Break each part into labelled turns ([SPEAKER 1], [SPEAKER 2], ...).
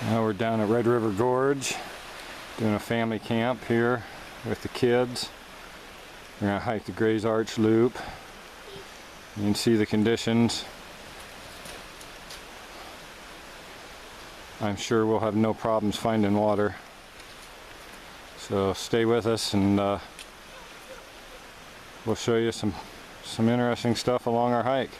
[SPEAKER 1] Now we're down at Red River Gorge doing a family camp here with the kids. We're going to hike the Gray's Arch Loop. You can see the conditions. I'm sure we'll have no problems finding water. So stay with us and we'll show you some interesting stuff along our hike.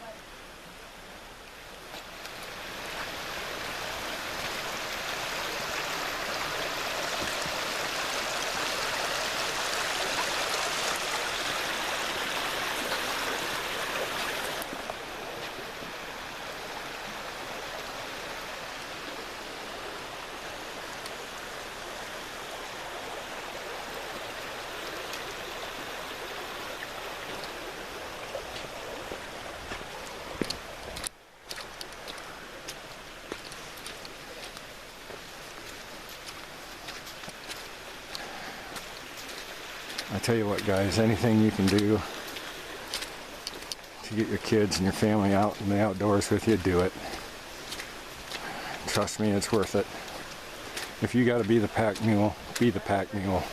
[SPEAKER 1] I tell you what, guys, anything you can do to get your kids and your family out in the outdoors with you, do it. Trust me, it's worth it. If you got to be the pack mule, be the pack mule.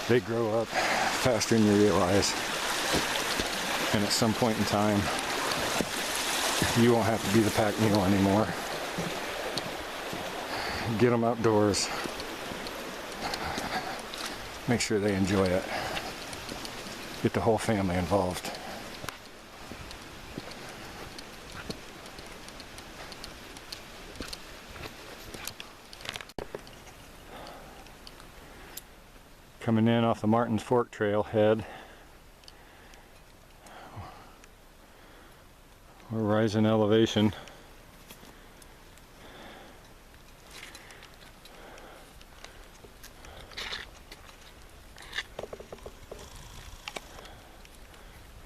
[SPEAKER 1] They grow up faster than you realize, and at some point in time you won't have to be the pack mule anymore. Get them outdoors. Make sure they enjoy it. Get the whole family involved. Coming in off the Martin's Fork Trail head. We're rising elevation.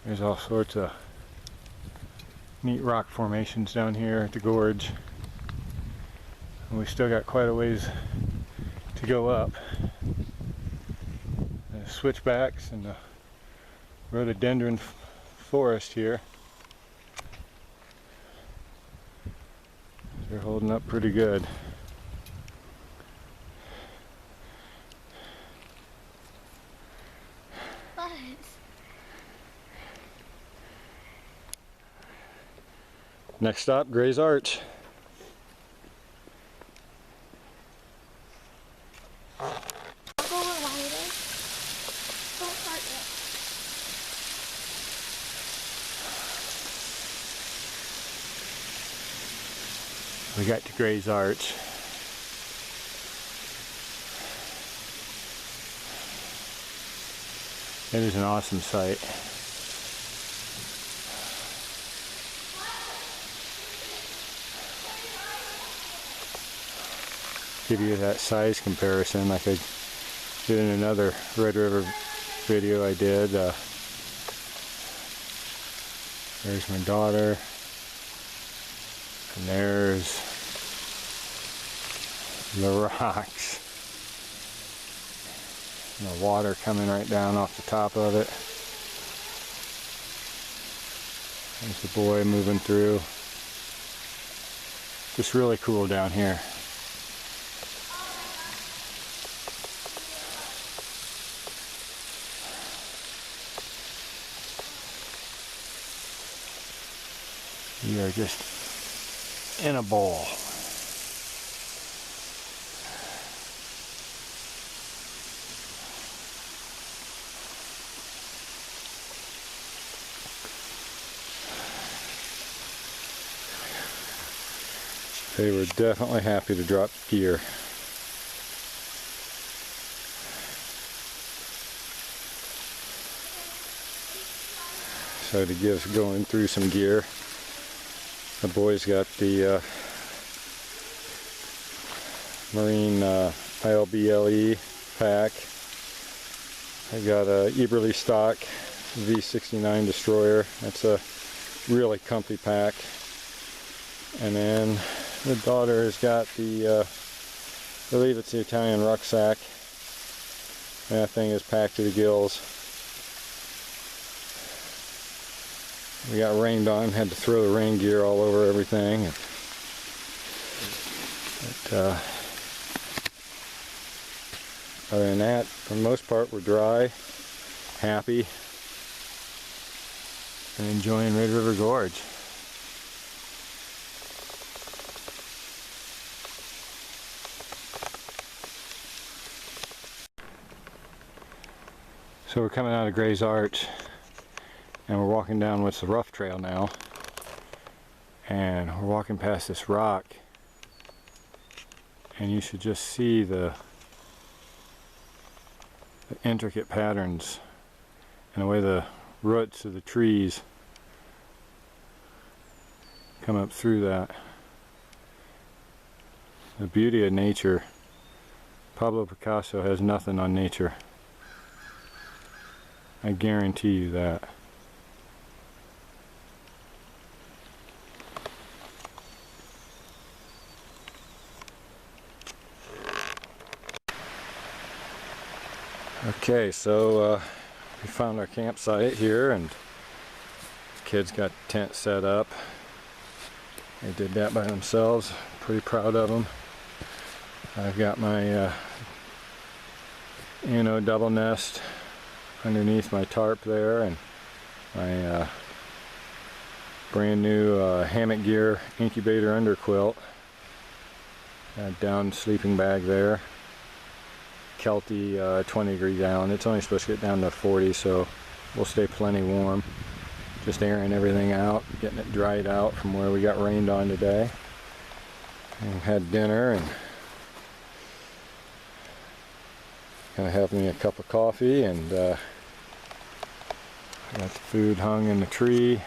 [SPEAKER 1] There's all sorts of neat rock formations down here at the gorge. And we still got quite a ways to go up. There's switchbacks and the rhododendron forest here. They're holding up pretty good. Next stop, Gray's Arch. We got to Gray's Arch. It is an awesome sight. Give you that size comparison like I did in another Red River video I did. There's my daughter, and there's the rocks and the water coming right down off the top of it. There's the boy moving through. Just really cool down here. You are just in a bowl. They were definitely happy to drop gear. So to give going through some gear. The boys got the Marine ILBLE pack. I got a Eberly stock V69 destroyer. That's a really comfy pack. And then the daughter has got the, I believe it's the Italian rucksack. That thing is packed to the gills. We got rained on, had to throw the rain gear all over everything. other than that, for the most part, we're dry, happy, and enjoying Red River Gorge. So we're coming out of Gray's Arch, and we're walking down what's the rough trail now, and we're walking past this rock, and you should just see the intricate patterns and the way the roots of the trees come up through that. The beauty of nature. Pablo Picasso has nothing on nature. I guarantee you that. Okay, so we found our campsite here, and the kids got the tent set up. They did that by themselves. Pretty proud of them. I've got my double nest underneath my tarp there, and my brand new Hammock Gear Incubator underquilt. Down sleeping bag there. Kelty 20-degree gallon. It's only supposed to get down to 40, so we'll stay plenty warm. Just airing everything out, getting it dried out from where we got rained on today. And had dinner, and gonna have me a cup of coffee, and got the food hung in the tree,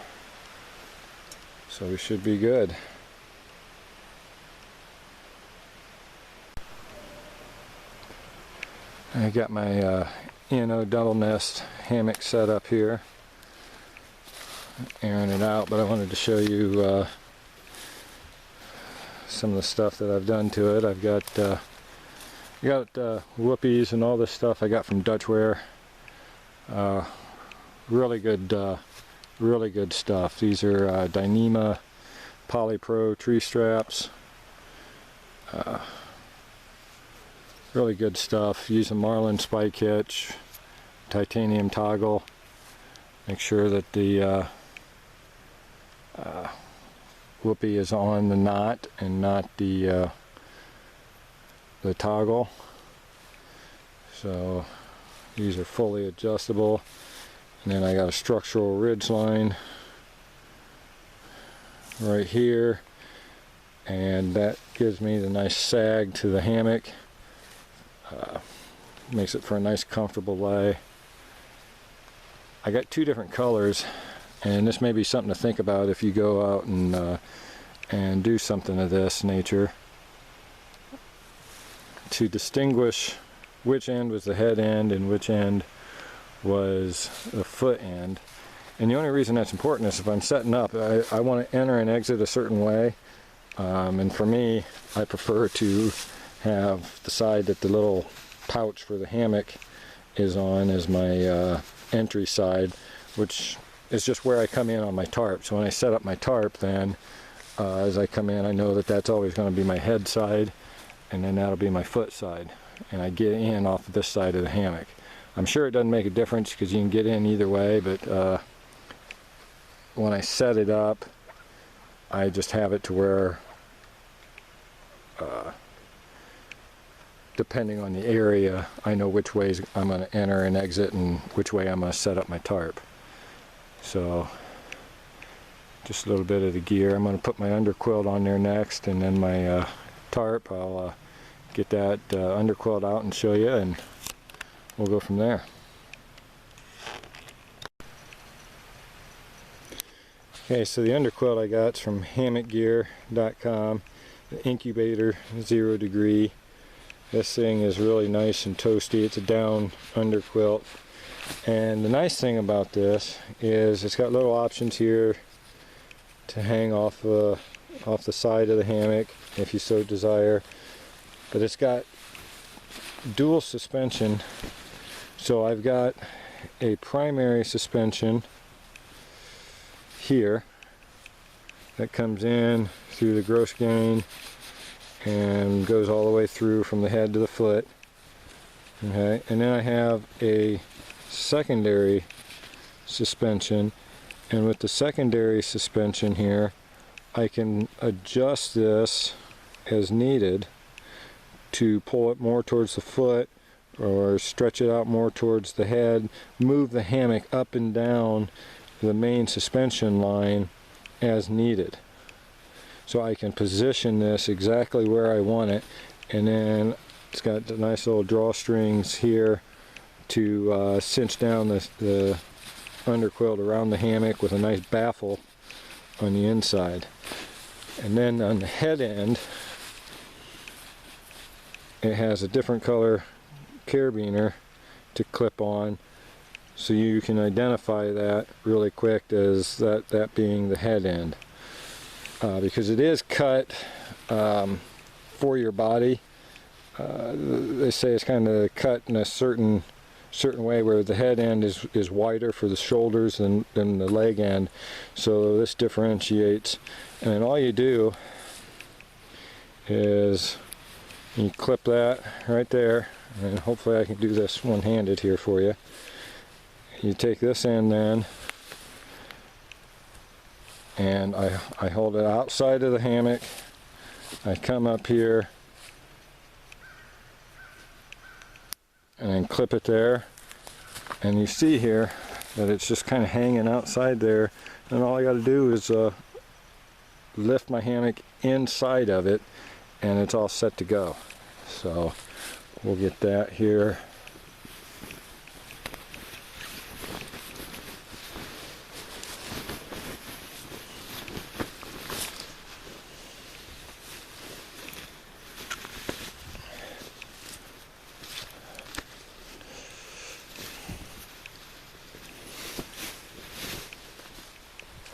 [SPEAKER 1] so we should be good. I got my double nest hammock set up here, airing it out, but I wanted to show you some of the stuff that I've done to it. I've got whoopies and all this stuff I got from Dutchware. Really good stuff. These are Dyneema Polypro tree straps. Really good stuff. Use a Marlin spike hitch, titanium toggle. Make sure that the whoopie is on the knot and not the toggle. So these are fully adjustable. And then I got a structural ridge line right here, and that gives me the nice sag to the hammock. Makes it for a nice comfortable lay. I got two different colors, and this may be something to think about if you go out and do something of this nature, to distinguish which end was the head end and which end was the foot end. And the only reason that's important is if I'm setting up, I want to enter and exit a certain way, and for me, I prefer to have the side that the little pouch for the hammock is on as my entry side, which is just where I come in on my tarp. So when I set up my tarp, then as I come in, I know that that's always going to be my head side, and then that'll be my foot side, and I get in off of this side of the hammock. I'm sure it doesn't make a difference because you can get in either way, but when I set it up, I just have it to where depending on the area, I know which ways I'm going to enter and exit and which way I'm going to set up my tarp. So just a little bit of the gear. I'm going to put my underquilt on there next, and then my tarp. I'll get that underquilt out and show you, and we'll go from there. Okay, so the underquilt I got is from hammockgear.com. The Incubator 0 degree. This thing is really nice and toasty. It's a down underquilt. And the nice thing about this is it's got little options here to hang off the side of the hammock if you so desire. But it's got dual suspension. So I've got a primary suspension here that comes in through the gross gain and goes all the way through from the head to the foot. Okay, and then I have a secondary suspension, and with the secondary suspension here I can adjust this as needed to pull it more towards the foot or stretch it out more towards the head, move the hammock up and down the main suspension line as needed. So I can position this exactly where I want it, and then it's got the nice little drawstrings here to cinch down the underquilt around the hammock with a nice baffle on the inside. And then on the head end, it has a different color carabiner to clip on, so you can identify that really quick as that being the head end, because it is cut for your body. They say it's kind of cut in a certain way where the head end is wider for the shoulders than the leg end, so this differentiates. And then all you do is you clip that right there, and hopefully I can do this one-handed here for you. You take this end then, and I hold it outside of the hammock. I come up here and then clip it there, and you see here that it's just kind of hanging outside there, and all I got to do is lift my hammock inside of it, and it's all set to go. So we'll get that here.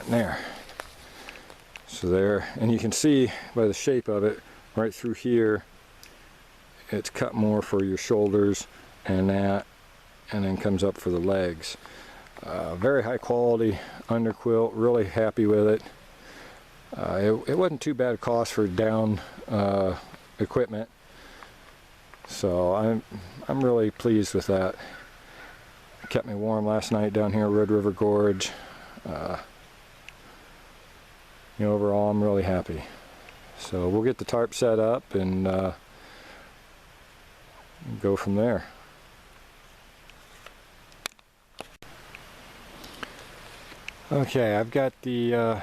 [SPEAKER 1] There. So there, and you can see by the shape of it right through here, it's cut more for your shoulders and that, and then comes up for the legs. Very high quality underquilt, really happy with it. It wasn't too bad a cost for down equipment, so I'm really pleased with that. It kept me warm last night down here at Red River Gorge. Overall, I'm really happy. So we'll get the tarp set up and go from there. Okay, I've got the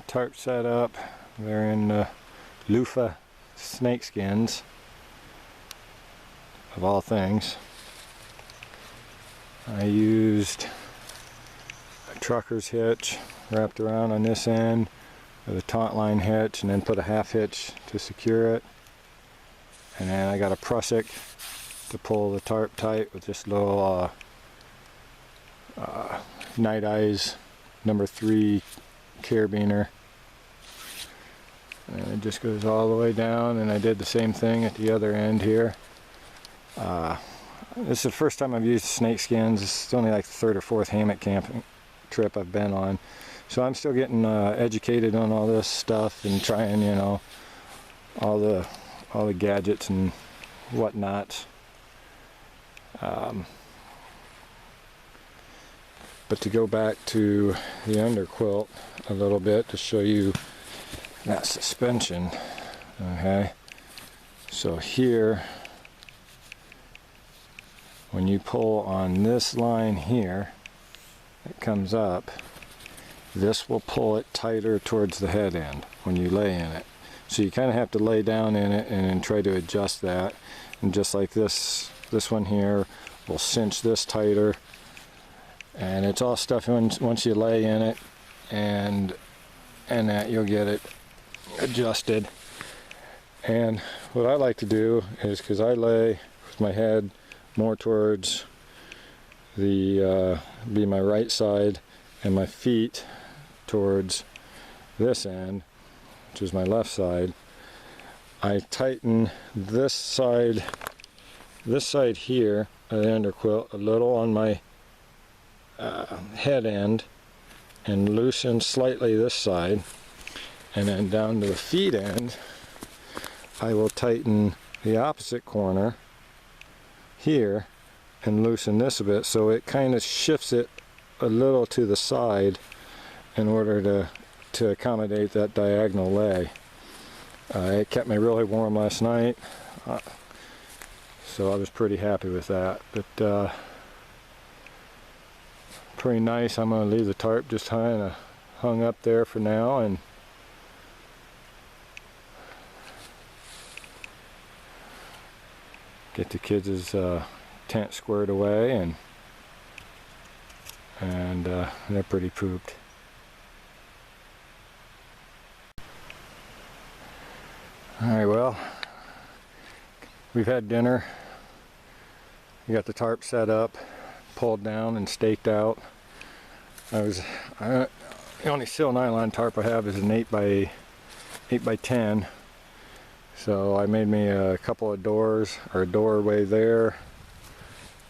[SPEAKER 1] tarp set up. They're in loofah snake skins, of all things. I used a trucker's hitch wrapped around on this end with a taut line hitch, and then put a half hitch to secure it. And then I got a prusik to pull the tarp tight with this little Night Eyes number 3 carabiner. And it just goes all the way down, and I did the same thing at the other end here. This is the first time I've used snake skins. It's only like the 3rd or 4th hammock camping trip I've been on. So I'm still getting educated on all this stuff and trying, all the gadgets and whatnot. But to go back to the underquilt a little bit to show you that suspension. Okay, so here, when you pull on this line here, it comes up. This will pull it tighter towards the head end when you lay in it. So you kind of have to lay down in it and then try to adjust that. And just like this one here will cinch this tighter. And it's all stuff once you lay in it, and that you'll get it adjusted. And what I like to do is, because I lay with my head more towards the be my right side, and my feet towards this end, which is my left side, I tighten this side here of the underquilt a little on my head end, and loosen slightly this side, and then down to the feet end I will tighten the opposite corner here and loosen this a bit, so it kind of shifts it a little to the side in order to accommodate that diagonal lay. It kept me really warm last night, so I was pretty happy with that. But pretty nice. I'm going to leave the tarp just hung up there for now, and get the kids' tent squared away, and they're pretty pooped. Alright, well, we've had dinner. We got the tarp set up, pulled down and staked out. The only sill nylon tarp I have is an 8 by 10. So I made me a couple of doors, or a doorway there,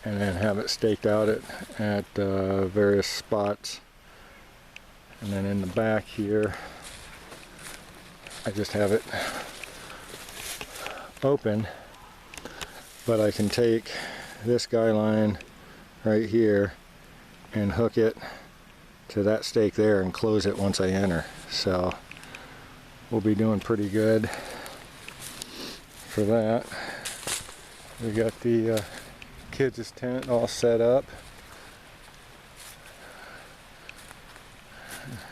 [SPEAKER 1] and then have it staked out at various spots. And then in the back here, I just have it open, but I can take this guy line right here and hook it to that stake there and close it once I enter. So we'll be doing pretty good for that. We got the kids' tent all set up,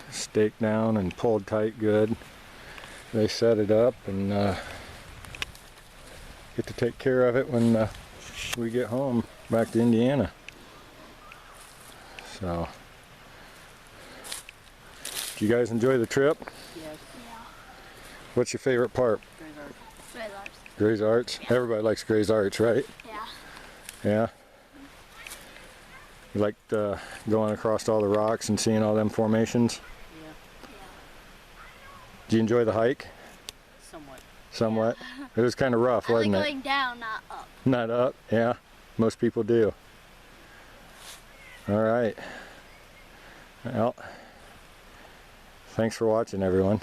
[SPEAKER 1] staked down and pulled tight good. They set it up, and get to take care of it when we get home back to Indiana. So, did you guys enjoy the trip?
[SPEAKER 2] Yes.
[SPEAKER 3] Yeah.
[SPEAKER 1] What's your favorite part?
[SPEAKER 3] Gray's Arch.
[SPEAKER 1] Gray's Arch? Yeah. Everybody likes Gray's Arch, right?
[SPEAKER 3] Yeah.
[SPEAKER 1] Yeah? You liked going across all the rocks and seeing all them formations?
[SPEAKER 2] Yeah.
[SPEAKER 1] Did you enjoy the hike?
[SPEAKER 2] Somewhat.
[SPEAKER 1] Somewhat? Yeah. It was kind of rough, wasn't it?
[SPEAKER 3] I like going down, not up.
[SPEAKER 1] Not up? Yeah. Most people do. Alright. Well, thanks for watching, everyone.